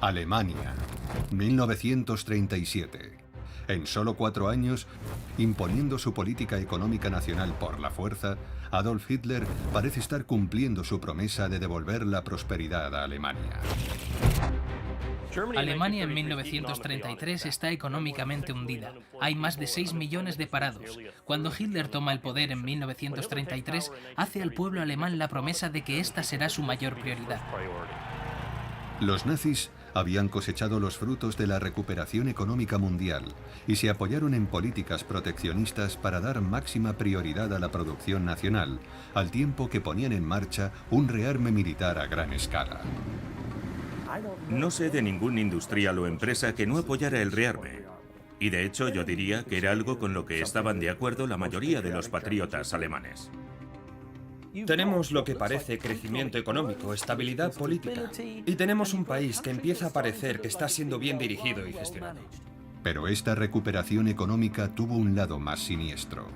Alemania, 1937. En solo 4 años, imponiendo su política económica nacional por la fuerza, Adolf Hitler parece estar cumpliendo su promesa de devolver la prosperidad a Alemania. Alemania en 1933 está económicamente hundida. Hay más de 6 millones de parados. Cuando Hitler toma el poder en 1933, hace al pueblo alemán la promesa de que esta será su mayor prioridad. Los nazis habían cosechado los frutos de la recuperación económica mundial y se apoyaron en políticas proteccionistas para dar máxima prioridad a la producción nacional, al tiempo que ponían en marcha un rearme militar a gran escala. No sé de ningún industrial o empresa que no apoyara el rearme. Y de hecho yo diría que era algo con lo que estaban de acuerdo la mayoría de los patriotas alemanes. Tenemos lo que parece crecimiento económico, estabilidad política. Y tenemos un país que empieza a parecer que está siendo bien dirigido y gestionado. Pero esta recuperación económica tuvo un lado más siniestro: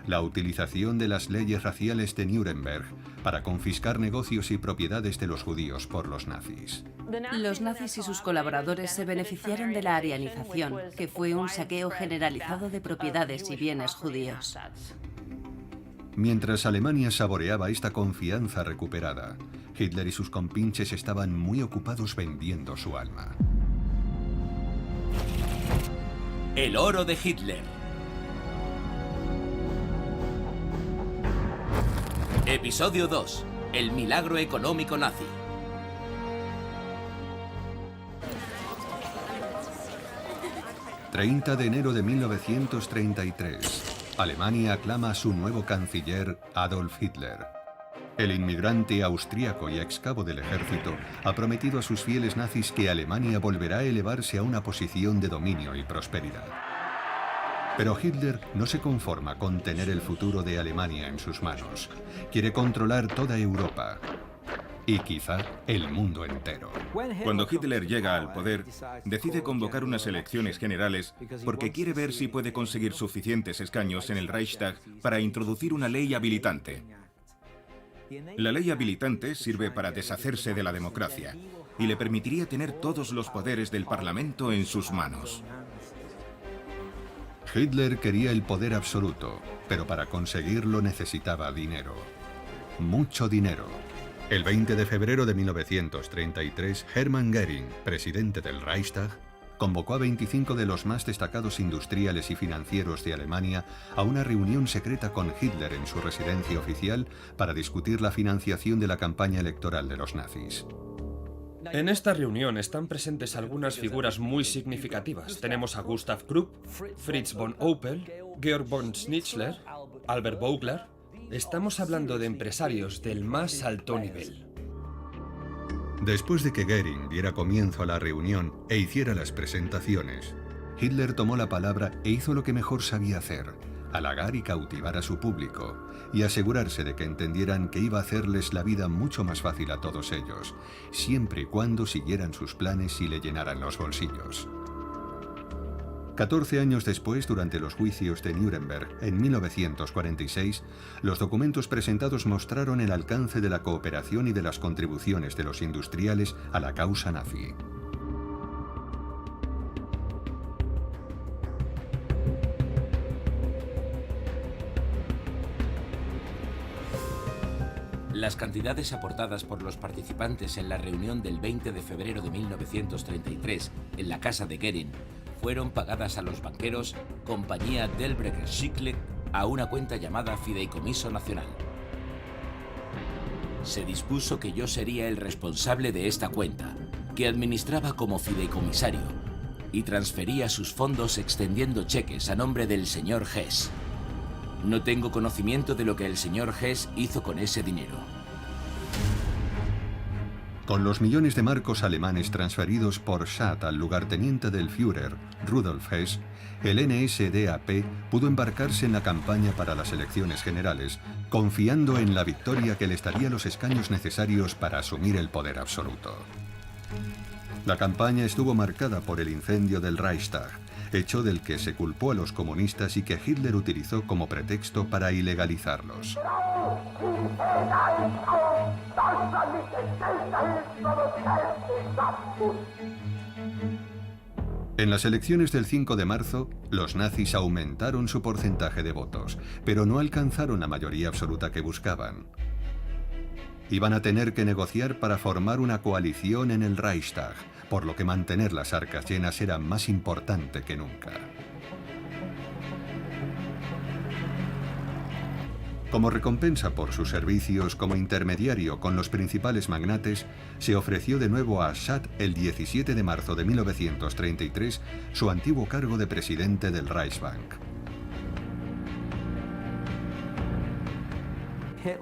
la utilización de las leyes raciales de Nuremberg para confiscar negocios y propiedades de los judíos por los nazis. Los nazis y sus colaboradores se beneficiaron de la arianización, que fue un saqueo generalizado de propiedades y bienes judíos. Mientras Alemania saboreaba esta confianza recuperada, Hitler y sus compinches estaban muy ocupados vendiendo su alma. El oro de Hitler. Episodio 2. El milagro económico nazi. ...30 de enero de 1933... Alemania aclama a su nuevo canciller, Adolf Hitler. El inmigrante austríaco y excabo del ejército ha prometido a sus fieles nazis que Alemania volverá a elevarse a una posición de dominio y prosperidad. Pero Hitler no se conforma con tener el futuro de Alemania en sus manos. Quiere controlar toda Europa y quizá el mundo entero. Cuando Hitler llega al poder, decide convocar unas elecciones generales porque quiere ver si puede conseguir suficientes escaños en el Reichstag para introducir una ley habilitante. La ley habilitante sirve para deshacerse de la democracia y le permitiría tener todos los poderes del Parlamento en sus manos. Hitler quería el poder absoluto, pero para conseguirlo necesitaba dinero. Mucho dinero. El 20 de febrero de 1933, Hermann Göring, presidente del Reichstag, convocó a 25 de los más destacados industriales y financieros de Alemania a una reunión secreta con Hitler en su residencia oficial para discutir la financiación de la campaña electoral de los nazis. En esta reunión están presentes algunas figuras muy significativas. Tenemos a Gustav Krupp, Fritz von Opel, Georg von Schnitzler, Albert Vogler. Estamos hablando de empresarios del más alto nivel. Después de que Göring diera comienzo a la reunión e hiciera las presentaciones, Hitler tomó la palabra e hizo lo que mejor sabía hacer: halagar y cautivar a su público y asegurarse de que entendieran que iba a hacerles la vida mucho más fácil a todos ellos, siempre y cuando siguieran sus planes y le llenaran los bolsillos. 14 años después, durante los juicios de Nuremberg, en 1946, los documentos presentados mostraron el alcance de la cooperación y de las contribuciones de los industriales a la causa nazi. Las cantidades aportadas por los participantes en la reunión del 20 de febrero de 1933 en la casa de Göring fueron pagadas a los banqueros Compañía Delbrecht Schickle a una cuenta llamada Fideicomiso Nacional. Se dispuso que yo sería el responsable de esta cuenta, que administraba como fideicomisario, y transfería sus fondos extendiendo cheques a nombre del señor Hess. No tengo conocimiento de lo que el señor Hess hizo con ese dinero. Con los millones de marcos alemanes transferidos por Schatt al lugarteniente del Führer, Rudolf Hess, el NSDAP pudo embarcarse en la campaña para las elecciones generales, confiando en la victoria que les daría los escaños necesarios para asumir el poder absoluto. La campaña estuvo marcada por el incendio del Reichstag, hecho del que se culpó a los comunistas y que Hitler utilizó como pretexto para ilegalizarlos. En las elecciones del 5 de marzo, los nazis aumentaron su porcentaje de votos, pero no alcanzaron la mayoría absoluta que buscaban. Iban a tener que negociar para formar una coalición en el Reichstag, por lo que mantener las arcas llenas era más importante que nunca. Como recompensa por sus servicios como intermediario con los principales magnates, se ofreció de nuevo a Schad el 17 de marzo de 1933 su antiguo cargo de presidente del Reichsbank.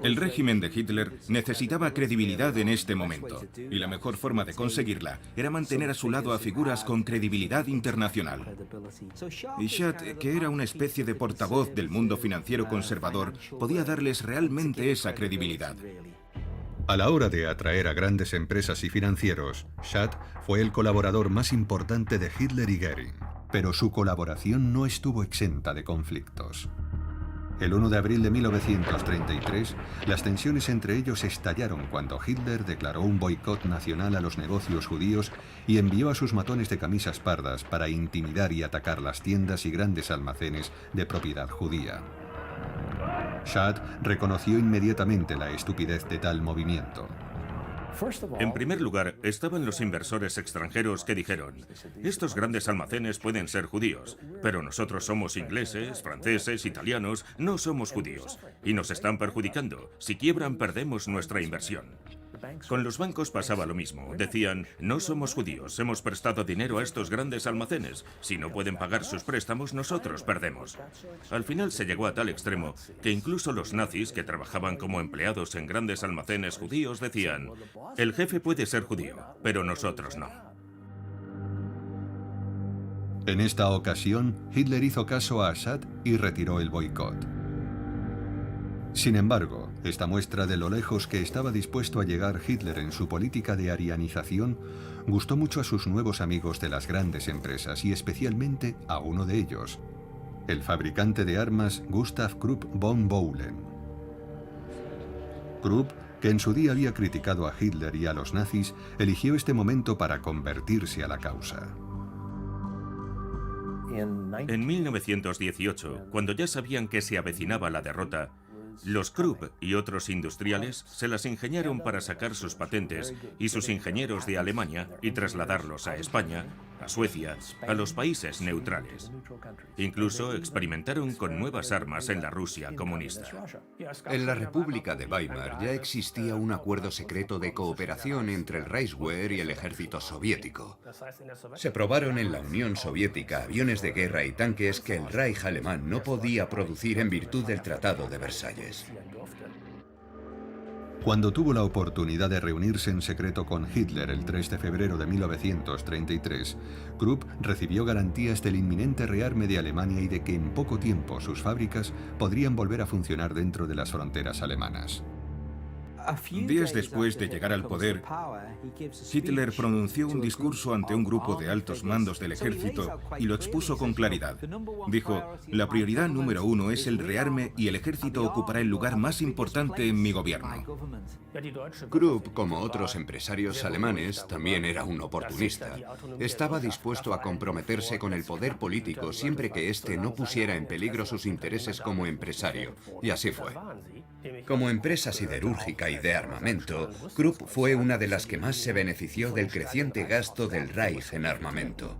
El régimen de Hitler necesitaba credibilidad en este momento, y la mejor forma de conseguirla era mantener a su lado a figuras con credibilidad internacional. Y Schad, que era una especie de portavoz del mundo financiero conservador, podía darles realmente esa credibilidad. A la hora de atraer a grandes empresas y financieros, Schad fue el colaborador más importante de Hitler y Göring, pero su colaboración no estuvo exenta de conflictos. El 1 de abril de 1933, las tensiones entre ellos estallaron cuando Hitler declaró un boicot nacional a los negocios judíos y envió a sus matones de camisas pardas para intimidar y atacar las tiendas y grandes almacenes de propiedad judía. Schad reconoció inmediatamente la estupidez de tal movimiento. En primer lugar, estaban los inversores extranjeros que dijeron: estos grandes almacenes pueden ser judíos, pero nosotros somos ingleses, franceses, italianos, no somos judíos, y nos están perjudicando. Si quiebran, perdemos nuestra inversión. Con los bancos pasaba lo mismo. Decían: no somos judíos, hemos prestado dinero a estos grandes almacenes. Si no pueden pagar sus préstamos, nosotros perdemos. Al final se llegó a tal extremo que incluso los nazis, que trabajaban como empleados en grandes almacenes judíos, decían: el jefe puede ser judío, pero nosotros no. En esta ocasión, Hitler hizo caso a Schad y retiró el boicot. Sin embargo, esta muestra de lo lejos que estaba dispuesto a llegar Hitler en su política de arianización gustó mucho a sus nuevos amigos de las grandes empresas y especialmente a uno de ellos, el fabricante de armas Gustav Krupp von Bohlen. Krupp, que en su día había criticado a Hitler y a los nazis, eligió este momento para convertirse a la causa. En 1918, cuando ya sabían que se avecinaba la derrota, los Krupp y otros industriales se las ingeniaron para sacar sus patentes y sus ingenieros de Alemania y trasladarlos a España, a Suecia, a los países neutrales. Incluso experimentaron con nuevas armas en la Rusia comunista. En la República de Weimar ya existía un acuerdo secreto de cooperación entre el Reichswehr y el ejército soviético. Se probaron en la Unión Soviética aviones de guerra y tanques que el Reich alemán no podía producir en virtud del Tratado de Versalles. Cuando tuvo la oportunidad de reunirse en secreto con Hitler el 3 de febrero de 1933, Krupp recibió garantías del inminente rearme de Alemania y de que en poco tiempo sus fábricas podrían volver a funcionar dentro de las fronteras alemanas. Días después de llegar al poder, Hitler pronunció un discurso ante un grupo de altos mandos del ejército y lo expuso con claridad. Dijo: la prioridad número 1 es el rearme y el ejército ocupará el lugar más importante en mi gobierno. Krupp, como otros empresarios alemanes, también era un oportunista. Estaba dispuesto a comprometerse con el poder político siempre que éste no pusiera en peligro sus intereses como empresario, y así fue. Como empresa siderúrgica y de armamento, Krupp fue una de las que más se benefició del creciente gasto del Reich en armamento.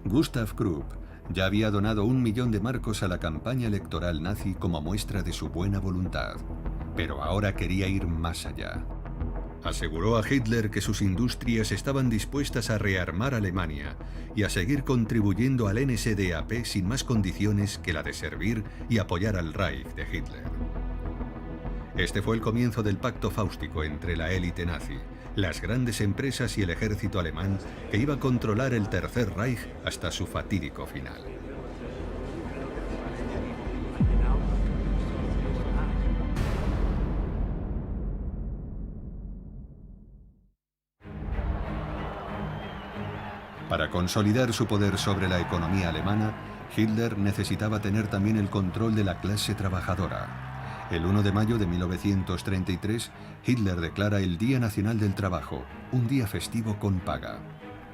Gustav Krupp ya había donado 1 millón de marcos a la campaña electoral nazi como muestra de su buena voluntad, pero ahora quería ir más allá. Aseguró a Hitler que sus industrias estaban dispuestas a rearmar Alemania y a seguir contribuyendo al NSDAP sin más condiciones que la de servir y apoyar al Reich de Hitler. Este fue el comienzo del pacto fáustico entre la élite nazi, las grandes empresas y el ejército alemán que iba a controlar el Tercer Reich hasta su fatídico final. Para consolidar su poder sobre la economía alemana, Hitler necesitaba tener también el control de la clase trabajadora. El 1 de mayo de 1933, Hitler declara el Día Nacional del Trabajo, un día festivo con paga.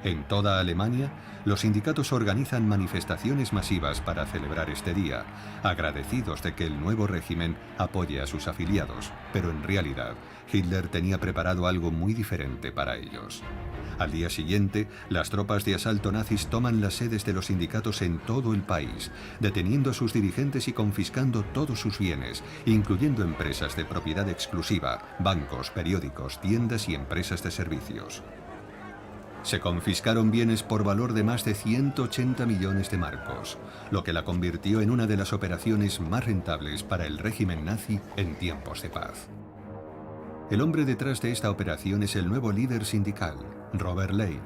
En toda Alemania, los sindicatos organizan manifestaciones masivas para celebrar este día, agradecidos de que el nuevo régimen apoye a sus afiliados. Pero en realidad, Hitler tenía preparado algo muy diferente para ellos. Al día siguiente, las tropas de asalto nazis toman las sedes de los sindicatos en todo el país, deteniendo a sus dirigentes y confiscando todos sus bienes, incluyendo empresas de propiedad exclusiva, bancos, periódicos, tiendas y empresas de servicios. Se confiscaron bienes por valor de más de 180 millones de marcos, lo que la convirtió en una de las operaciones más rentables para el régimen nazi en tiempos de paz. El hombre detrás de esta operación es el nuevo líder sindical, Robert Ley.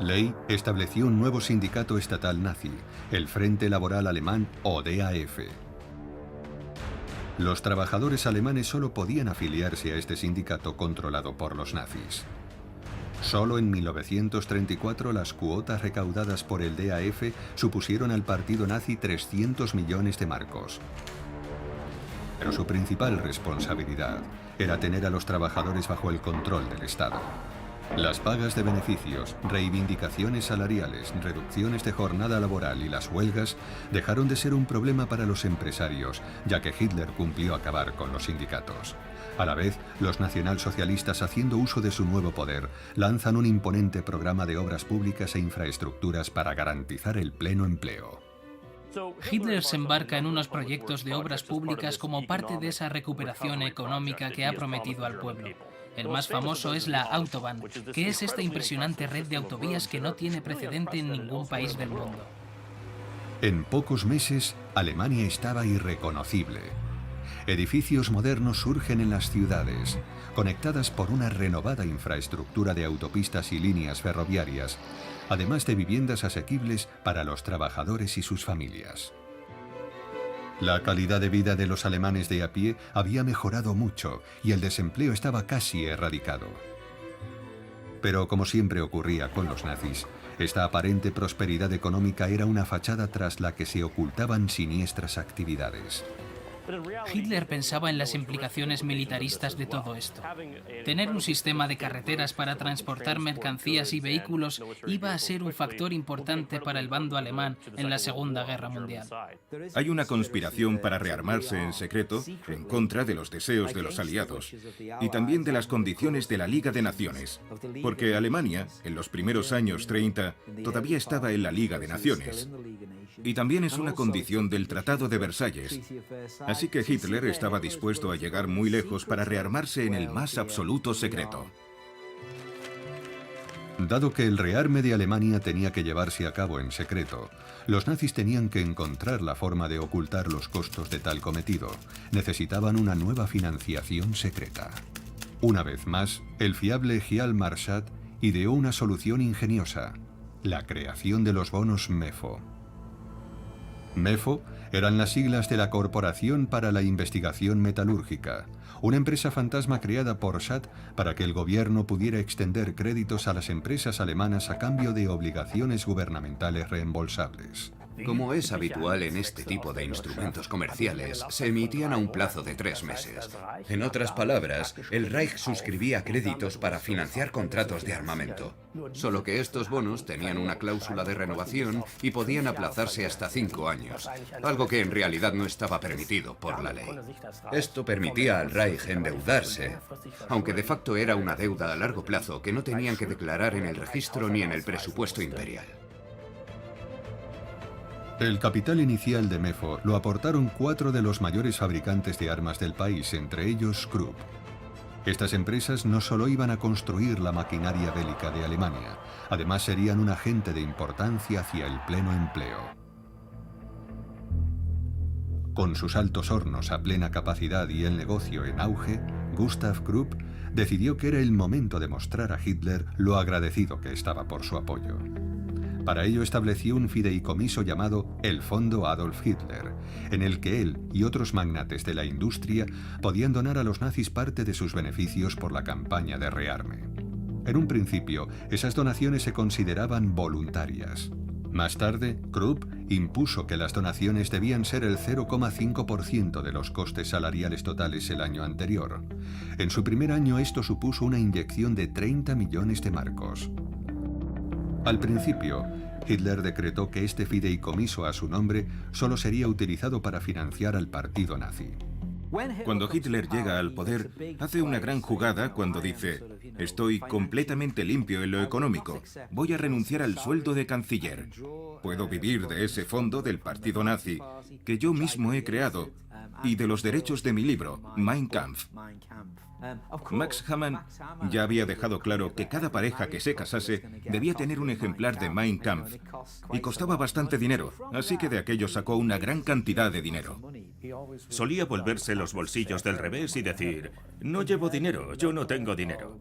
Ley estableció un nuevo sindicato estatal nazi, el Frente Laboral Alemán o DAF. Los trabajadores alemanes solo podían afiliarse a este sindicato controlado por los nazis. Solo en 1934 las cuotas recaudadas por el DAF supusieron al partido nazi 300 millones de marcos. Pero su principal responsabilidad era tener a los trabajadores bajo el control del Estado. Las pagas de beneficios, reivindicaciones salariales, reducciones de jornada laboral y las huelgas dejaron de ser un problema para los empresarios, ya que Hitler cumplió acabar con los sindicatos. A la vez, los nacionalsocialistas, haciendo uso de su nuevo poder, lanzan un imponente programa de obras públicas e infraestructuras para garantizar el pleno empleo. Hitler se embarca en unos proyectos de obras públicas como parte de esa recuperación económica que ha prometido al pueblo. El más famoso es la Autobahn, que es esta impresionante red de autovías que no tiene precedente en ningún país del mundo. En pocos meses, Alemania estaba irreconocible. Edificios modernos surgen en las ciudades, conectadas por una renovada infraestructura de autopistas y líneas ferroviarias, además de viviendas asequibles para los trabajadores y sus familias. La calidad de vida de los alemanes de a pie había mejorado mucho y el desempleo estaba casi erradicado. Pero como siempre ocurría con los nazis, esta aparente prosperidad económica era una fachada tras la que se ocultaban siniestras actividades. Hitler pensaba en las implicaciones militaristas de todo esto. Tener un sistema de carreteras para transportar mercancías y vehículos iba a ser un factor importante para el bando alemán en la Segunda Guerra Mundial. Hay una conspiración para rearmarse en secreto en contra de los deseos de los aliados y también de las condiciones de la Liga de Naciones, porque Alemania, en los primeros años 30, todavía estaba en la Liga de Naciones. Y también es una condición del Tratado de Versalles. Así que Hitler estaba dispuesto a llegar muy lejos para rearmarse en el más absoluto secreto. Dado que el rearme de Alemania tenía que llevarse a cabo en secreto, los nazis tenían que encontrar la forma de ocultar los costos de tal cometido. Necesitaban una nueva financiación secreta. Una vez más, el fiable Gial Marschat ideó una solución ingeniosa: la creación de los bonos MEFO. MEFO eran las siglas de la Corporación para la Investigación Metalúrgica, una empresa fantasma creada por Schatt para que el gobierno pudiera extender créditos a las empresas alemanas a cambio de obligaciones gubernamentales reembolsables. Como es habitual en este tipo de instrumentos comerciales, se emitían a un plazo de 3 meses. En otras palabras, el Reich suscribía créditos para financiar contratos de armamento. Solo que estos bonos tenían una cláusula de renovación y podían aplazarse hasta 5 años, algo que en realidad no estaba permitido por la ley. Esto permitía al Reich endeudarse, aunque de facto era una deuda a largo plazo que no tenían que declarar en el registro ni en el presupuesto imperial. El capital inicial de MEFO lo aportaron 4 de los mayores fabricantes de armas del país, entre ellos Krupp. Estas empresas no solo iban a construir la maquinaria bélica de Alemania, además serían un agente de importancia hacia el pleno empleo. Con sus altos hornos a plena capacidad y el negocio en auge, Gustav Krupp decidió que era el momento de mostrar a Hitler lo agradecido que estaba por su apoyo. Para ello estableció un fideicomiso llamado el Fondo Adolf Hitler, en el que él y otros magnates de la industria podían donar a los nazis parte de sus beneficios por la campaña de rearme. En un principio, esas donaciones se consideraban voluntarias. Más tarde, Krupp impuso que las donaciones debían ser el 0,5% de los costes salariales totales el año anterior. En su primer año esto supuso una inyección de 30 millones de marcos. Al principio, Hitler decretó que este fideicomiso a su nombre solo sería utilizado para financiar al partido nazi. Cuando Hitler llega al poder, hace una gran jugada cuando dice: estoy completamente limpio en lo económico, voy a renunciar al sueldo de canciller. Puedo vivir de ese fondo del partido nazi que yo mismo he creado y de los derechos de mi libro, Mein Kampf. Max Hamann ya había dejado claro que cada pareja que se casase debía tener un ejemplar de Mein Kampf y costaba bastante dinero, así que de aquello sacó una gran cantidad de dinero. Solía volverse los bolsillos del revés y decir: no llevo dinero, yo no tengo dinero.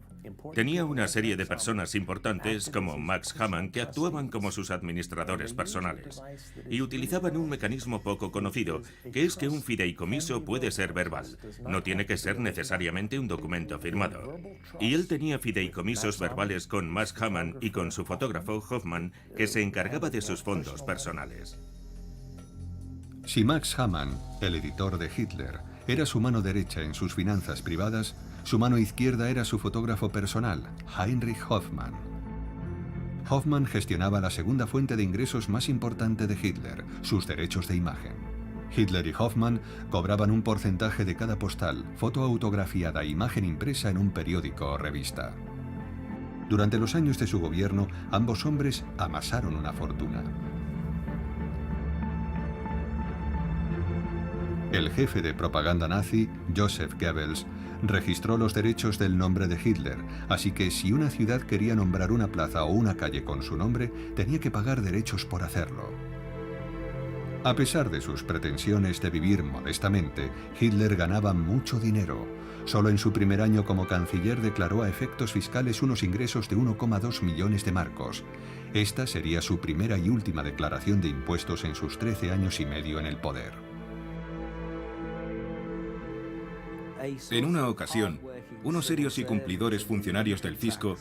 Tenía una serie de personas importantes como Max Hamann que actuaban como sus administradores personales y utilizaban un mecanismo poco conocido, que es que un fideicomiso puede ser verbal, no tiene que ser necesariamente un documento firmado. Y él tenía fideicomisos verbales con Max Hamann y con su fotógrafo Hoffman, que se encargaba de sus fondos personales. Si Max Hamann, el editor de Hitler, era su mano derecha en sus finanzas privadas, su mano izquierda era su fotógrafo personal, Heinrich Hoffmann. Hoffmann gestionaba la segunda fuente de ingresos más importante de Hitler, sus derechos de imagen. Hitler y Hoffmann cobraban un porcentaje de cada postal, foto autografiada e imagen impresa en un periódico o revista. Durante los años de su gobierno, ambos hombres amasaron una fortuna. El jefe de propaganda nazi, Joseph Goebbels, registró los derechos del nombre de Hitler, así que si una ciudad quería nombrar una plaza o una calle con su nombre, tenía que pagar derechos por hacerlo. A pesar de sus pretensiones de vivir modestamente, Hitler ganaba mucho dinero. Solo en su primer año como canciller declaró a efectos fiscales unos ingresos de 1,2 millones de marcos. Esta sería su primera y última declaración de impuestos en sus 13 años y medio en el poder. En una ocasión, unos serios y cumplidores funcionarios del fisco,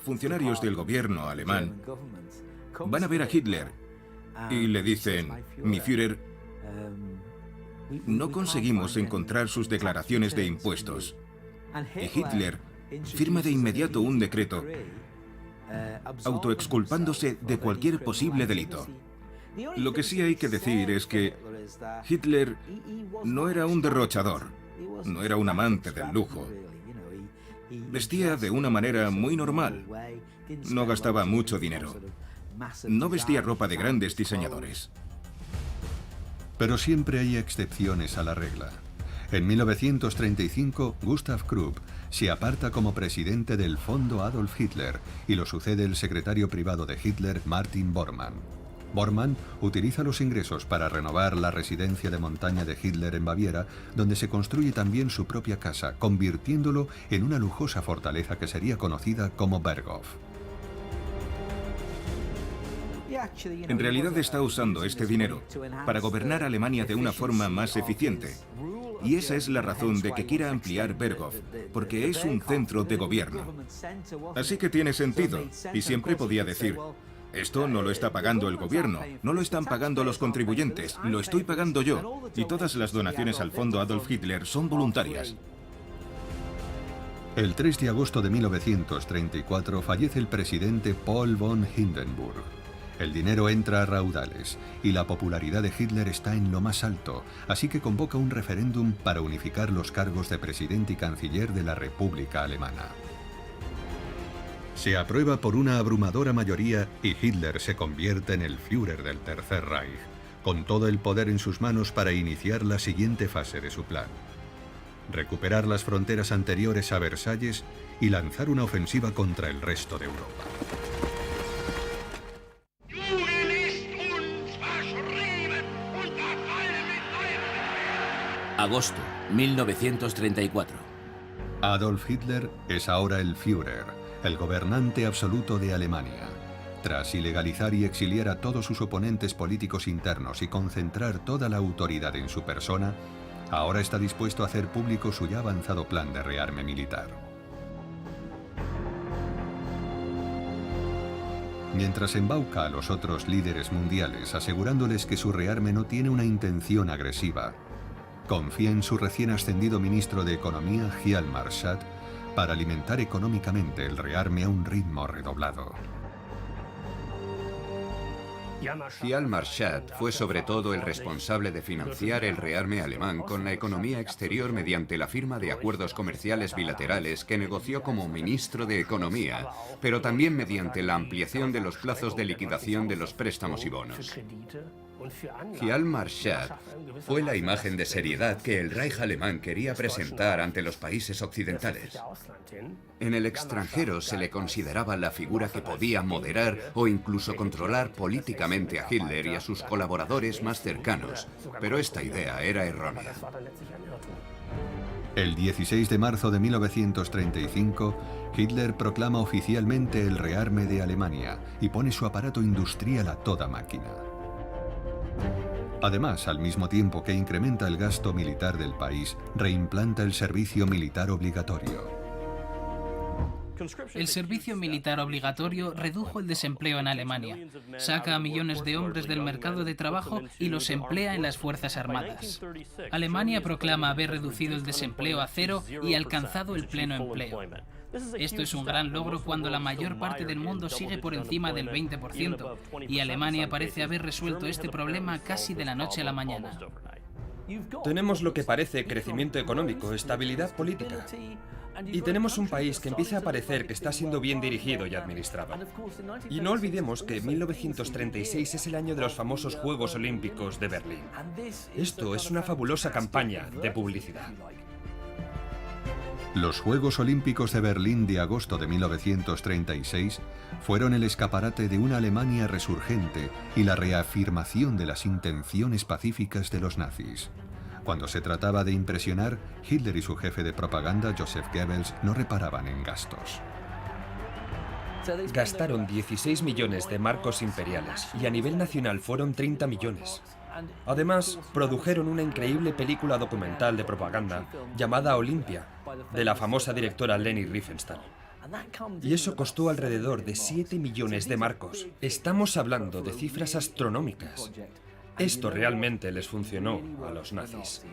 funcionarios del gobierno alemán, van a ver a Hitler y le dicen: mi Führer, no conseguimos encontrar sus declaraciones de impuestos. Y Hitler firma de inmediato un decreto autoexculpándose de cualquier posible delito. Lo que sí hay que decir es que Hitler no era un derrochador, no era un amante del lujo. Vestía de una manera muy normal. No gastaba mucho dinero. No vestía ropa de grandes diseñadores. Pero siempre hay excepciones a la regla. En 1935, Gustav Krupp se aparta como presidente del Fondo Adolf Hitler y lo sucede el secretario privado de Hitler, Martin Bormann. Bormann utiliza los ingresos para renovar la residencia de montaña de Hitler en Baviera, donde se construye también su propia casa, convirtiéndolo en una lujosa fortaleza que sería conocida como Berghof. En realidad está usando este dinero para gobernar Alemania de una forma más eficiente. Y esa es la razón de que quiera ampliar Berghof, porque es un centro de gobierno. Así que tiene sentido, y siempre podía decir: esto no lo está pagando el gobierno, no lo están pagando los contribuyentes, lo estoy pagando yo, y todas las donaciones al fondo Adolf Hitler son voluntarias. El 3 de agosto de 1934 fallece el presidente Paul von Hindenburg. El dinero entra a raudales y la popularidad de Hitler está en lo más alto, así que convoca un referéndum para unificar los cargos de presidente y canciller de la República Alemana. Se aprueba por una abrumadora mayoría y Hitler se convierte en el Führer del Tercer Reich, con todo el poder en sus manos para iniciar la siguiente fase de su plan: recuperar las fronteras anteriores a Versalles y lanzar una ofensiva contra el resto de Europa. Agosto, 1934. Adolf Hitler es ahora el Führer, el gobernante absoluto de Alemania. Tras ilegalizar y exiliar a todos sus oponentes políticos internos y concentrar toda la autoridad en su persona, ahora está dispuesto a hacer público su ya avanzado plan de rearme militar. mientras embauca a los otros líderes mundiales asegurándoles que su rearme no tiene una intención agresiva. Confía en su recién ascendido ministro de Economía, Hjalmar Schacht, para alimentar económicamente el rearme a un ritmo redoblado. Hjalmar Schacht fue sobre todo el responsable de financiar el rearme alemán con la economía exterior mediante la firma de acuerdos comerciales bilaterales que negoció como ministro de Economía, pero también mediante la ampliación de los plazos de liquidación de los préstamos y bonos. Hjalmar Schacht fue la imagen de seriedad que el Reich alemán quería presentar ante los países occidentales. En el extranjero se le consideraba la figura que podía moderar o incluso controlar políticamente a Hitler y a sus colaboradores más cercanos, pero esta idea era errónea. El 16 de marzo de 1935, Hitler proclama oficialmente el rearme de Alemania y pone su aparato industrial a toda máquina. Además, al mismo tiempo que incrementa el gasto militar del país, reimplanta el servicio militar obligatorio. El servicio militar obligatorio redujo el desempleo en Alemania, saca a millones de hombres del mercado de trabajo y los emplea en las Fuerzas Armadas. Alemania proclama haber reducido el desempleo a cero y alcanzado el pleno empleo. Esto es un gran logro cuando la mayor parte del mundo sigue por encima del 20% y Alemania parece haber resuelto este problema casi de la noche a la mañana. Tenemos lo que parece crecimiento económico, estabilidad política. Y tenemos un país que empieza a parecer que está siendo bien dirigido y administrado. Y no olvidemos que 1936 es el año de los famosos Juegos Olímpicos de Berlín. Esto es una fabulosa campaña de publicidad. Los Juegos Olímpicos de Berlín de agosto de 1936 fueron el escaparate de una Alemania resurgente y la reafirmación de las intenciones pacíficas de los nazis. Cuando se trataba de impresionar, Hitler y su jefe de propaganda, Joseph Goebbels, no reparaban en gastos. Gastaron 16 millones de marcos imperiales y a nivel nacional fueron 30 millones. Además, produjeron una increíble película documental de propaganda llamada Olimpia, de la famosa directora Leni Riefenstahl. Y eso costó alrededor de 7 millones de marcos. Estamos hablando de cifras astronómicas. Esto realmente les funcionó a los nazis.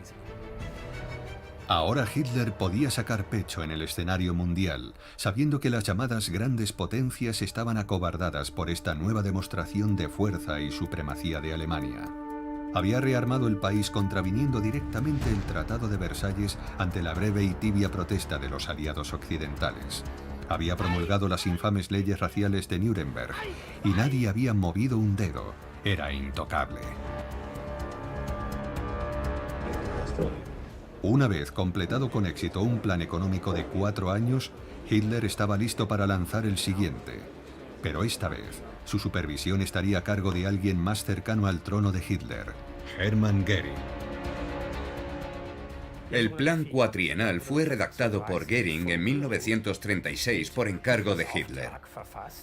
Ahora Hitler podía sacar pecho en el escenario mundial, sabiendo que las llamadas grandes potencias estaban acobardadas por esta nueva demostración de fuerza y supremacía de Alemania. Había rearmado el país contraviniendo directamente el Tratado de Versalles ante la breve y tibia protesta de los aliados occidentales. Había promulgado las infames leyes raciales de Nuremberg y nadie había movido un dedo. Era intocable. Una vez completado con éxito un plan económico de 4 años, Hitler estaba listo para lanzar el siguiente. Pero esta vez, su supervisión estaría a cargo de alguien más cercano al trono de Hitler, Hermann Göring. El plan cuatrienal fue redactado por Göring en 1936 por encargo de Hitler.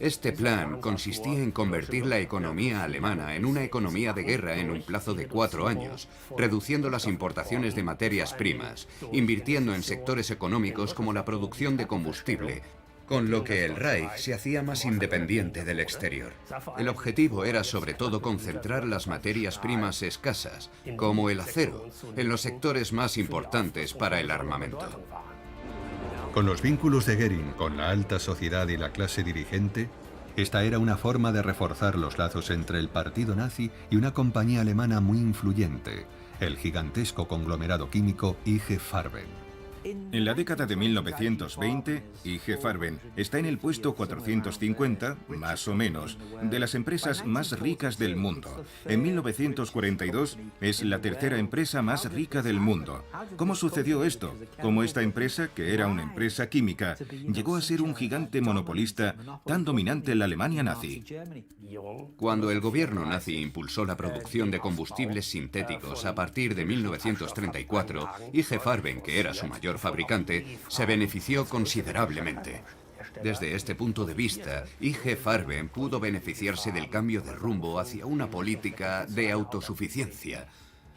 Este plan consistía en convertir la economía alemana en una economía de guerra en un plazo de 4 años, reduciendo las importaciones de materias primas, invirtiendo en sectores económicos como la producción de combustible, con lo que el Reich se hacía más independiente del exterior. El objetivo era sobre todo concentrar las materias primas escasas, como el acero, en los sectores más importantes para el armamento. Con los vínculos de Göring con la alta sociedad y la clase dirigente, esta era una forma de reforzar los lazos entre el partido nazi y una compañía alemana muy influyente, el gigantesco conglomerado químico IG Farben. En la década de 1920, IG Farben está en el puesto 450, más o menos, de las empresas más ricas del mundo. En 1942 es la tercera empresa más rica del mundo. ¿Cómo sucedió esto? Como esta empresa, que era una empresa química, llegó a ser un gigante monopolista tan dominante en la Alemania nazi. Cuando el gobierno nazi impulsó la producción de combustibles sintéticos a partir de 1934, IG Farben, que era su mayor fabricante, se benefició considerablemente. Desde este punto de vista, IG Farben pudo beneficiarse del cambio de rumbo hacia una política de autosuficiencia,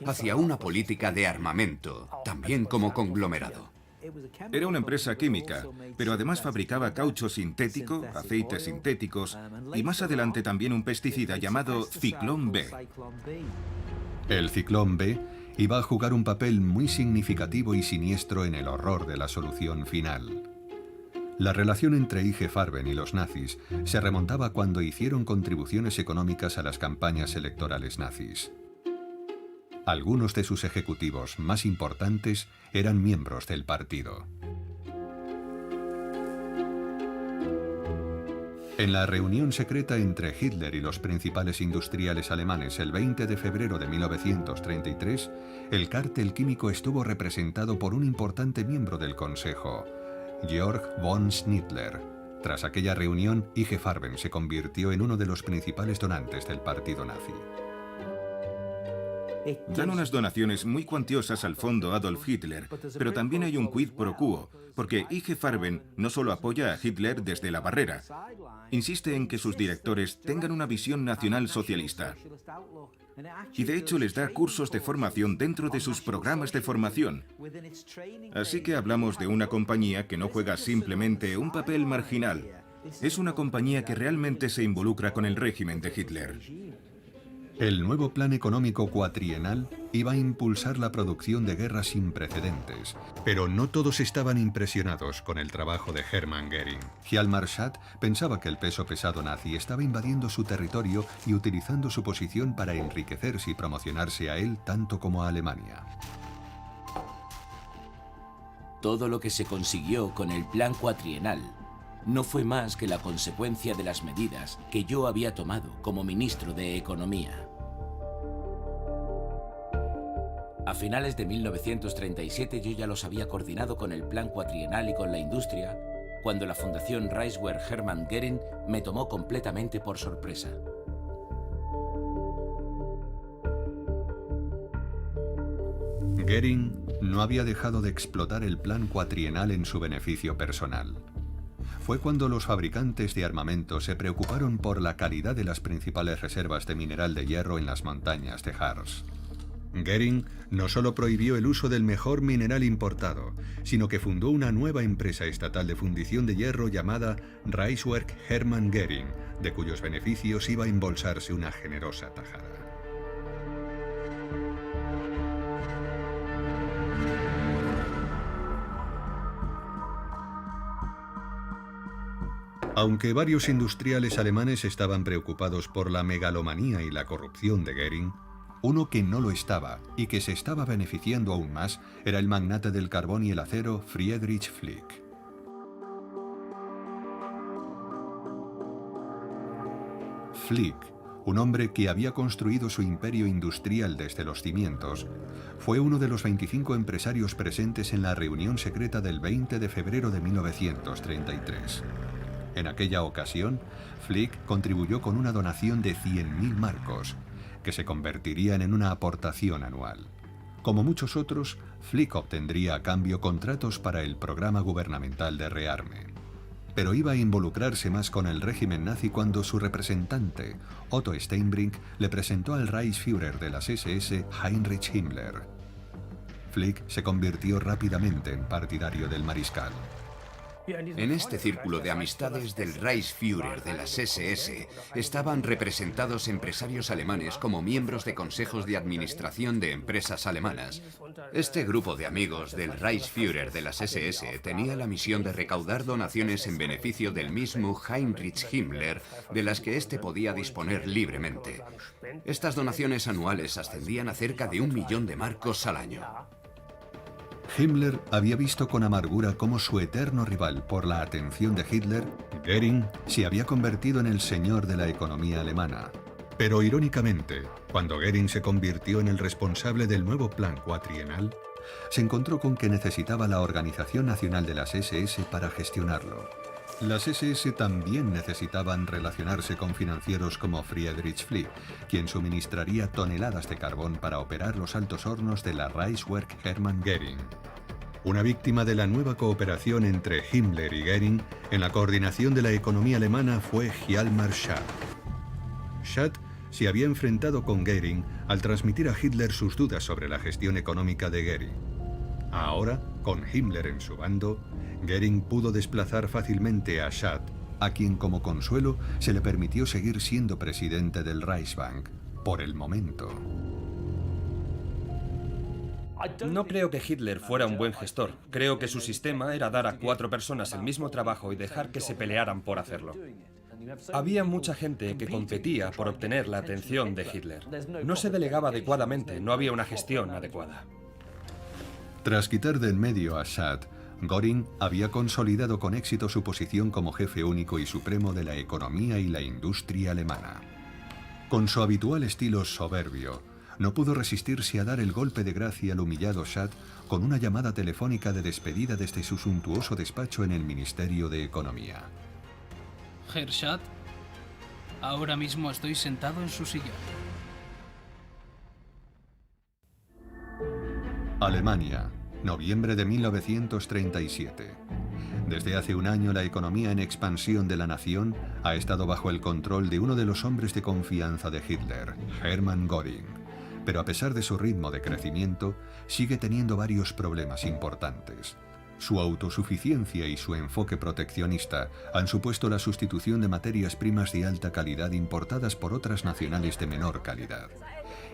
hacia una política de armamento, también como conglomerado. Era una empresa química, pero además fabricaba caucho sintético, aceites sintéticos y más adelante también un pesticida llamado Ciclón B. El Ciclón B iba a jugar un papel muy significativo y siniestro en el horror de la solución final. La relación entre IG Farben y los nazis se remontaba cuando hicieron contribuciones económicas a las campañas electorales nazis. Algunos de sus ejecutivos más importantes eran miembros del partido. En la reunión secreta entre Hitler y los principales industriales alemanes el 20 de febrero de 1933, el cártel químico estuvo representado por un importante miembro del Consejo, Georg von Schnittler. Tras aquella reunión, IG Farben se convirtió en uno de los principales donantes del partido nazi. Dan unas donaciones muy cuantiosas al fondo Adolf Hitler, pero también hay un quid pro quo, porque IG Farben no solo apoya a Hitler desde la barrera, insiste en que sus directores tengan una visión nacional socialista. Y de hecho les da cursos de formación dentro de sus programas de formación. Así que hablamos de una compañía que no juega simplemente un papel marginal. Es una compañía que realmente se involucra con el régimen de Hitler. El nuevo plan económico cuatrienal iba a impulsar la producción de guerra sin precedentes, pero no todos estaban impresionados con el trabajo de Hermann Göring. Hjalmar Schacht pensaba que el peso pesado nazi estaba invadiendo su territorio y utilizando su posición para enriquecerse y promocionarse a él tanto como a Alemania. Todo lo que se consiguió con el plan cuatrienal no fue más que la consecuencia de las medidas que yo había tomado como ministro de Economía. A finales de 1937 yo ya los había coordinado con el plan cuatrienal y con la industria, cuando la Fundación Reichswehr Hermann Göring me tomó completamente por sorpresa. Göring no había dejado de explotar el plan cuatrienal en su beneficio personal. Fue cuando los fabricantes de armamento se preocuparon por la calidad de las principales reservas de mineral de hierro en las montañas de Harz. Göring no solo prohibió el uso del mejor mineral importado, sino que fundó una nueva empresa estatal de fundición de hierro llamada Reichswerk Hermann Göring, de cuyos beneficios iba a embolsarse una generosa tajada. Aunque varios industriales alemanes estaban preocupados por la megalomanía y la corrupción de Göring, uno que no lo estaba y que se estaba beneficiando aún más era el magnate del carbón y el acero Friedrich Flick. Flick, un hombre que había construido su imperio industrial desde los cimientos, fue uno de los 25 empresarios presentes en la reunión secreta del 20 de febrero de 1933. En aquella ocasión, Flick contribuyó con una donación de 100.000 marcos, que se convertirían en una aportación anual. Como muchos otros, Flick obtendría a cambio contratos para el programa gubernamental de rearme. Pero iba a involucrarse más con el régimen nazi cuando su representante, Otto Steinbrink, le presentó al Reichsführer de las SS, Heinrich Himmler. Flick se convirtió rápidamente en partidario del mariscal. En este círculo de amistades del Reichsführer de las SS estaban representados empresarios alemanes como miembros de consejos de administración de empresas alemanas. Este grupo de amigos del Reichsführer de las SS tenía la misión de recaudar donaciones en beneficio del mismo Heinrich Himmler, de las que éste podía disponer libremente. Estas donaciones anuales ascendían a cerca de 1 millón de marcos al año. Himmler había visto con amargura cómo su eterno rival por la atención de Hitler, Göring, se había convertido en el señor de la economía alemana. Pero irónicamente, cuando Göring se convirtió en el responsable del nuevo plan cuatrienal, se encontró con que necesitaba la Organización Nacional de las SS para gestionarlo. Las SS también necesitaban relacionarse con financieros como Friedrich Flick, quien suministraría toneladas de carbón para operar los altos hornos de la Reichswerk Hermann Göring. Una víctima de la nueva cooperación entre Himmler y Göring en la coordinación de la economía alemana fue Hjalmar Schacht. Schacht se había enfrentado con Göring al transmitir a Hitler sus dudas sobre la gestión económica de Göring. Ahora, Con Himmler en su bando, Goering pudo desplazar fácilmente a Schad, a quien como consuelo se le permitió seguir siendo presidente del Reichsbank, por el momento. No creo que Hitler fuera un buen gestor. Creo que su sistema era dar a 4 personas el mismo trabajo y dejar que se pelearan por hacerlo. Había mucha gente que competía por obtener la atención de Hitler. No se delegaba adecuadamente, no había una gestión adecuada. Tras quitar de en medio a Schad, Göring había consolidado con éxito su posición como jefe único y supremo de la economía y la industria alemana. Con su habitual estilo soberbio, no pudo resistirse a dar el golpe de gracia al humillado Schad con una llamada telefónica de despedida desde su suntuoso despacho en el Ministerio de Economía. Herr Schad, ahora mismo estoy sentado en su sillón. Alemania, noviembre de 1937. Desde hace un año la economía en expansión de la nación ha estado bajo el control de uno de los hombres de confianza de Hitler, Hermann Göring. Pero a pesar de su ritmo de crecimiento, sigue teniendo varios problemas importantes. Su autosuficiencia y su enfoque proteccionista han supuesto la sustitución de materias primas de alta calidad importadas por otras nacionales de menor calidad.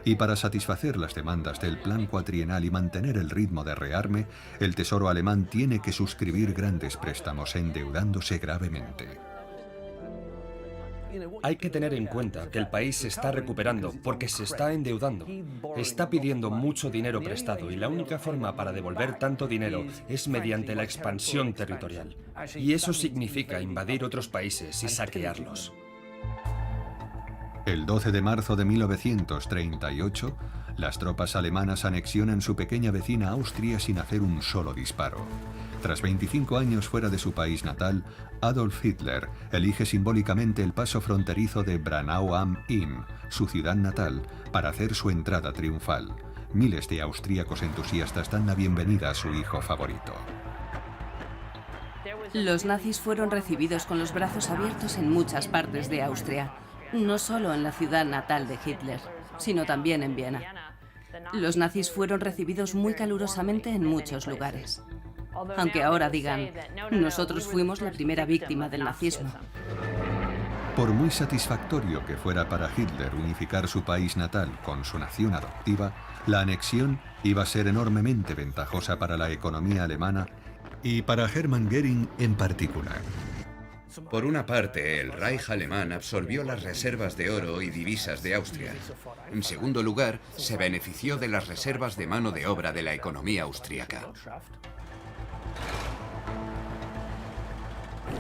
Y para satisfacer las demandas del plan cuatrienal y mantener el ritmo de rearme, el Tesoro alemán tiene que suscribir grandes préstamos endeudándose gravemente. Hay que tener en cuenta que el país se está recuperando porque se está endeudando. Está pidiendo mucho dinero prestado y la única forma para devolver tanto dinero es mediante la expansión territorial. Y eso significa invadir otros países y saquearlos. El 12 de marzo de 1938, las tropas alemanas anexionan su pequeña vecina Austria sin hacer un solo disparo. Tras 25 años fuera de su país natal, Adolf Hitler elige simbólicamente el paso fronterizo de Braunau am Inn, su ciudad natal, para hacer su entrada triunfal. Miles de austríacos entusiastas dan la bienvenida a su hijo favorito. Los nazis fueron recibidos con los brazos abiertos en muchas partes de Austria, no solo en la ciudad natal de Hitler, sino también en Viena. Los nazis fueron recibidos muy calurosamente en muchos lugares. Aunque ahora digan, nosotros fuimos la primera víctima del nazismo. Por muy satisfactorio que fuera para Hitler unificar su país natal con su nación adoptiva, la anexión iba a ser enormemente ventajosa para la economía alemana y para Hermann Göring en particular. Por una parte, el Reich alemán absorbió las reservas de oro y divisas de Austria. En segundo lugar, se benefició de las reservas de mano de obra de la economía austríaca.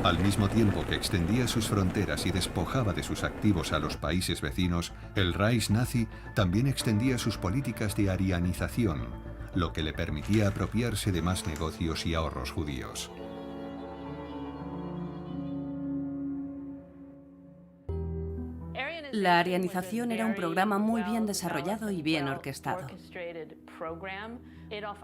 Al mismo tiempo que extendía sus fronteras y despojaba de sus activos a los países vecinos, el Reich nazi también extendía sus políticas de arianización, lo que le permitía apropiarse de más negocios y ahorros judíos. La arianización era un programa muy bien desarrollado y bien orquestado.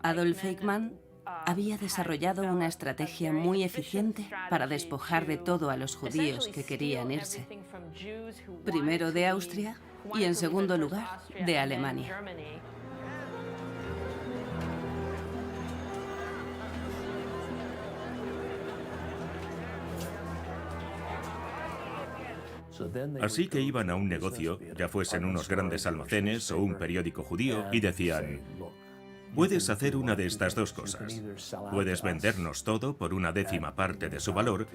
Adolf Eichmann había desarrollado una estrategia muy eficiente para despojar de todo a los judíos que querían irse. Primero de Austria y en segundo lugar de Alemania. Así que iban a un negocio, ya fuesen unos grandes almacenes o un periódico judío, y decían: puedes hacer una de estas dos cosas. Puedes vendernos todo por una décima parte de su valor,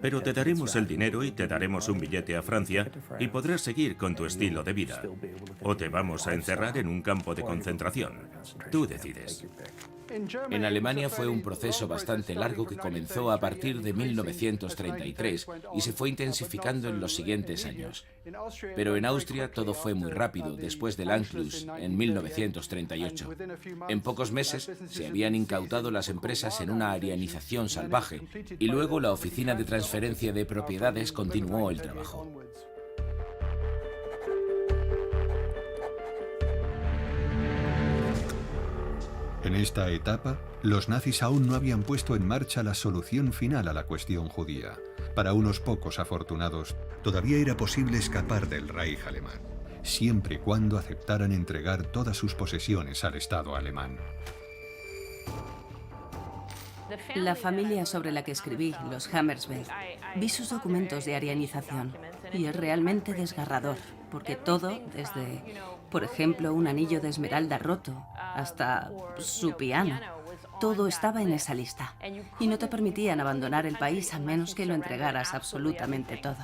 pero te daremos el dinero y te daremos un billete a Francia y podrás seguir con tu estilo de vida. O te vamos a encerrar en un campo de concentración. Tú decides. En Alemania fue un proceso bastante largo que comenzó a partir de 1933 y se fue intensificando en los siguientes años. Pero en Austria todo fue muy rápido después del Anschluss en 1938. En pocos meses se habían incautado las empresas en una arianización salvaje y luego la Oficina de Transferencia de Propiedades continuó el trabajo. En esta etapa, los nazis aún no habían puesto en marcha la solución final a la cuestión judía. Para unos pocos afortunados, todavía era posible escapar del Reich alemán, siempre y cuando aceptaran entregar todas sus posesiones al Estado alemán. La familia sobre la que escribí, los Hammersbell, vi sus documentos de arianización y es realmente desgarrador, porque todo, desde, por ejemplo, un anillo de esmeralda roto hasta su piano, todo estaba en esa lista y no te permitían abandonar el país a menos que lo entregaras absolutamente todo.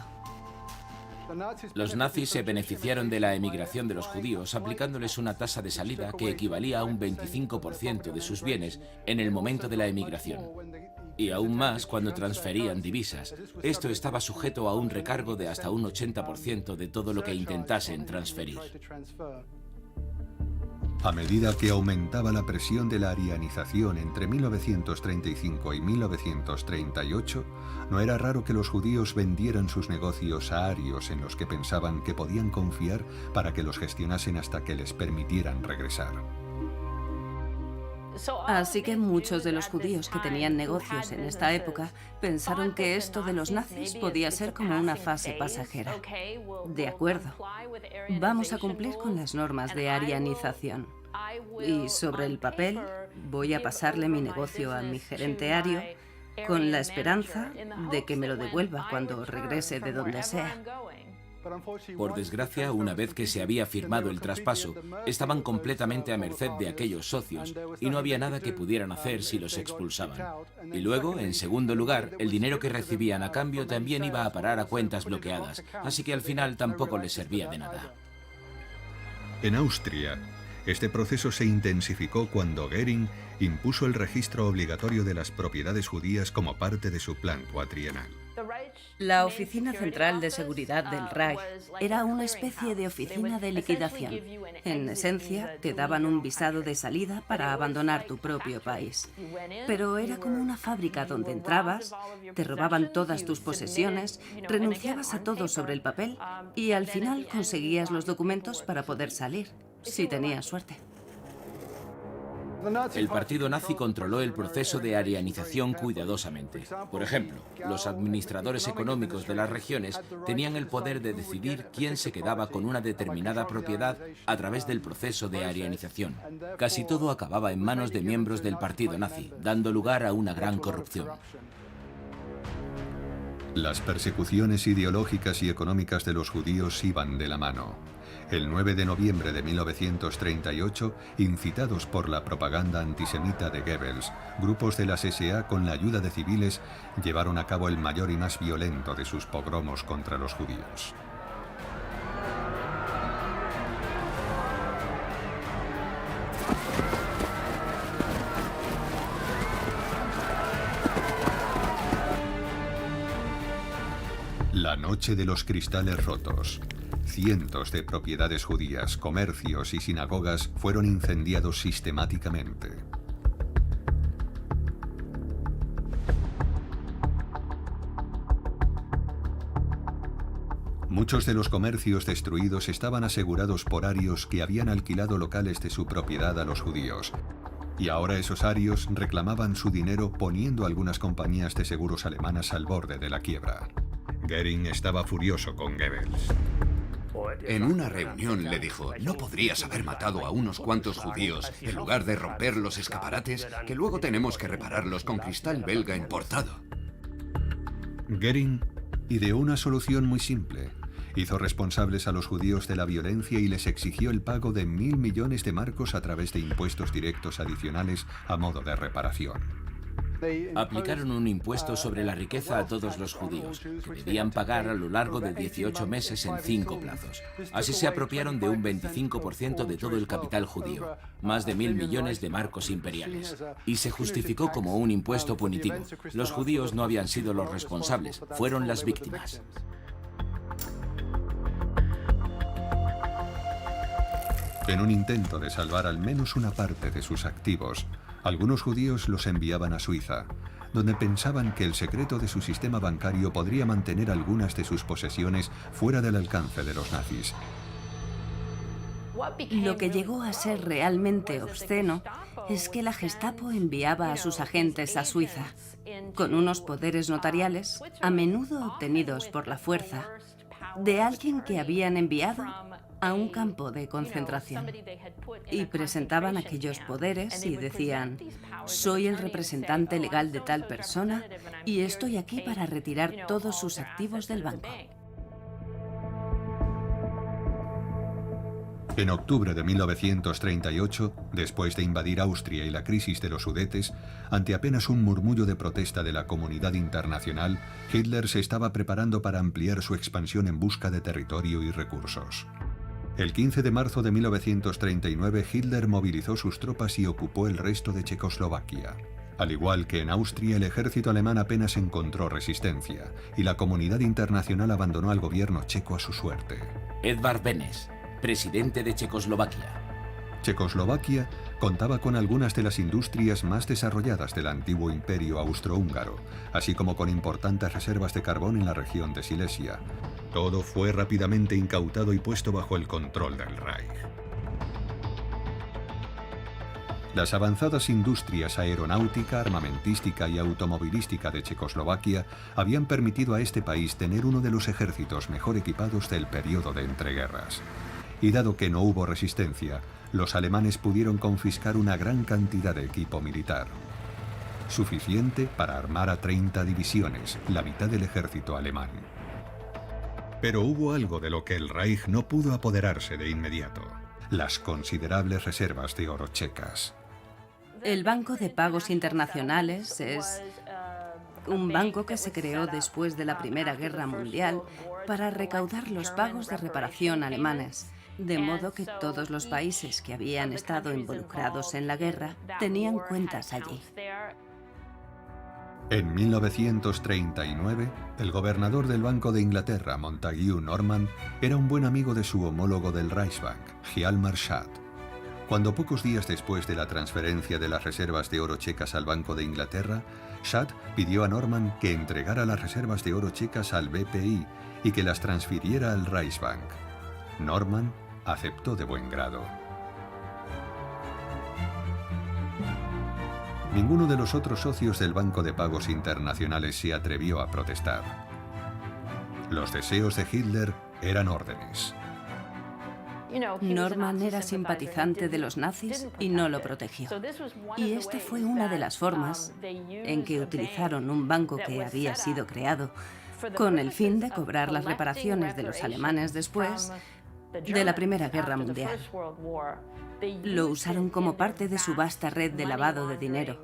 Los nazis se beneficiaron de la emigración de los judíos aplicándoles una tasa de salida que equivalía a un 25% de sus bienes en el momento de la emigración. Y aún más cuando transferían divisas. Esto estaba sujeto a un recargo de hasta un 80% de todo lo que intentasen transferir. A medida que aumentaba la presión de la arianización entre 1935 y 1938, no era raro que los judíos vendieran sus negocios a arios en los que pensaban que podían confiar para que los gestionasen hasta que les permitieran regresar. Así que muchos de los judíos que tenían negocios en esta época pensaron que esto de los nazis podía ser como una fase pasajera. De acuerdo, vamos a cumplir con las normas de arianización. Y sobre el papel, voy a pasarle mi negocio a mi gerente ario con la esperanza de que me lo devuelva cuando regrese de donde sea. Por desgracia, una vez que se había firmado el traspaso, estaban completamente a merced de aquellos socios y no había nada que pudieran hacer si los expulsaban. Y luego, en segundo lugar, el dinero que recibían a cambio también iba a parar a cuentas bloqueadas, así que al final tampoco les servía de nada. En Austria, este proceso se intensificó cuando Göring impuso el registro obligatorio de las propiedades judías como parte de su plan cuatrienal. La Oficina Central de Seguridad del Reich era una especie de oficina de liquidación. En esencia, te daban un visado de salida para abandonar tu propio país. Pero era como una fábrica donde entrabas, te robaban todas tus posesiones, renunciabas a todo sobre el papel y al final conseguías los documentos para poder salir, si tenías suerte. El partido nazi controló el proceso de arianización cuidadosamente. Por ejemplo, los administradores económicos de las regiones tenían el poder de decidir quién se quedaba con una determinada propiedad a través del proceso de arianización. Casi todo acababa en manos de miembros del partido nazi, dando lugar a una gran corrupción. Las persecuciones ideológicas y económicas de los judíos iban de la mano. El 9 de noviembre de 1938, incitados por la propaganda antisemita de Goebbels, grupos de las SA, con la ayuda de civiles, llevaron a cabo el mayor y más violento de sus pogromos contra los judíos. La noche de los cristales rotos. Cientos de propiedades judías, comercios y sinagogas fueron incendiados sistemáticamente. Muchos de los comercios destruidos estaban asegurados por arios que habían alquilado locales de su propiedad a los judíos. Y ahora esos arios reclamaban su dinero poniendo a algunas compañías de seguros alemanas al borde de la quiebra. Göring estaba furioso con Goebbels. En una reunión le dijo, ¿no podrías haber matado a unos cuantos judíos en lugar de romper los escaparates que luego tenemos que repararlos con cristal belga importado? Göring ideó una solución muy simple. Hizo responsables a los judíos de la violencia y les exigió el pago de 1.000 millones de marcos a través de impuestos directos adicionales a modo de reparación. Aplicaron un impuesto sobre la riqueza a todos los judíos, que debían pagar a lo largo de 18 meses en 5 plazos. Así se apropiaron de un 25% de todo el capital judío, más de 1.000 millones de marcos imperiales. Y se justificó como un impuesto punitivo. Los judíos no habían sido los responsables, fueron las víctimas. En un intento de salvar al menos una parte de sus activos, algunos judíos los enviaban a Suiza, donde pensaban que el secreto de su sistema bancario podría mantener algunas de sus posesiones fuera del alcance de los nazis. Lo que llegó a ser realmente obsceno es que la Gestapo enviaba a sus agentes a Suiza, con unos poderes notariales, a menudo obtenidos por la fuerza, de alguien que habían enviado a un campo de concentración. y presentaban aquellos poderes y decían: soy el representante legal de tal persona y estoy aquí para retirar todos sus activos del banco. En octubre de 1938, después de invadir Austria y la crisis de los Sudetes, ante apenas un murmullo de protesta de la comunidad internacional, Hitler se estaba preparando para ampliar su expansión en busca de territorio y recursos. El 15 de marzo de 1939, Hitler movilizó sus tropas y ocupó el resto de Checoslovaquia. Al igual que en Austria, el ejército alemán apenas encontró resistencia, y la comunidad internacional abandonó al gobierno checo a su suerte. Edvard Benes, presidente de Checoslovaquia. Checoslovaquia contaba con algunas de las industrias más desarrolladas del antiguo imperio austrohúngaro, así como con importantes reservas de carbón en la región de Silesia. Todo fue rápidamente incautado y puesto bajo el control del Reich. Las avanzadas industrias aeronáutica, armamentística y automovilística de Checoslovaquia habían permitido a este país tener uno de los ejércitos mejor equipados del periodo de entreguerras. Y dado que no hubo resistencia, los alemanes pudieron confiscar una gran cantidad de equipo militar, suficiente para armar a 30 divisiones, la mitad del ejército alemán. Pero hubo algo de lo que el Reich no pudo apoderarse de inmediato: las considerables reservas de oro checas. El Banco de Pagos Internacionales es un banco que se creó después de la Primera Guerra Mundial para recaudar los pagos de reparación alemanes, de modo que todos los países que habían estado involucrados en la guerra tenían cuentas allí. En 1939, el gobernador del Banco de Inglaterra, Montague Norman, era un buen amigo de su homólogo del Reichsbank, Hjalmar Schacht. Cuando pocos días después de la transferencia de las reservas de oro checas al Banco de Inglaterra, Schacht pidió a Norman que entregara las reservas de oro checas al BPI y que las transfiriera al Reichsbank. Norman aceptó de buen grado. Ninguno de los otros socios del Banco de Pagos Internacionales se atrevió a protestar. Los deseos de Hitler eran órdenes. Norman era simpatizante de los nazis y no lo protegió. Y esta fue una de las formas en que utilizaron un banco que había sido creado con el fin de cobrar las reparaciones de los alemanes después de la Primera Guerra Mundial. Lo usaron como parte de su vasta red de lavado de dinero.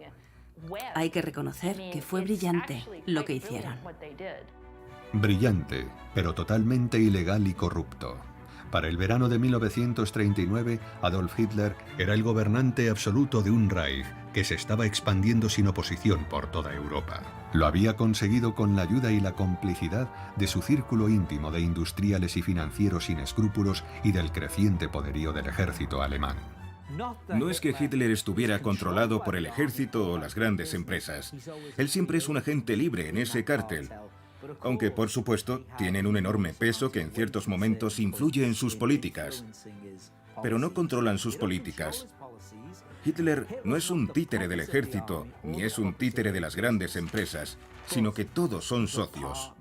Hay que reconocer que fue brillante lo que hicieron. Brillante, pero totalmente ilegal y corrupto. Para el verano de 1939, Adolf Hitler era el gobernante absoluto de un Reich que se estaba expandiendo sin oposición por toda Europa. Lo había conseguido con la ayuda y la complicidad de su círculo íntimo de industriales y financieros sin escrúpulos y del creciente poderío del ejército alemán. No es que Hitler estuviera controlado por el ejército o las grandes empresas. Él siempre es un agente libre en ese cártel. Aunque, por supuesto, tienen un enorme peso que en ciertos momentos influye en sus políticas. Pero no controlan sus políticas. Hitler no es un títere del ejército, ni es un títere de las grandes empresas, sino que todos son socios.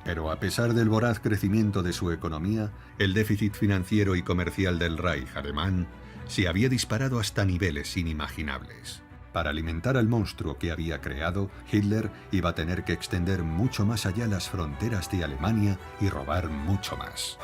Pero a pesar del voraz crecimiento de su economía, el déficit financiero y comercial del Reich alemán se había disparado hasta niveles inimaginables. Para alimentar al monstruo que había creado, Hitler iba a tener que extender mucho más allá las fronteras de Alemania y robar mucho más.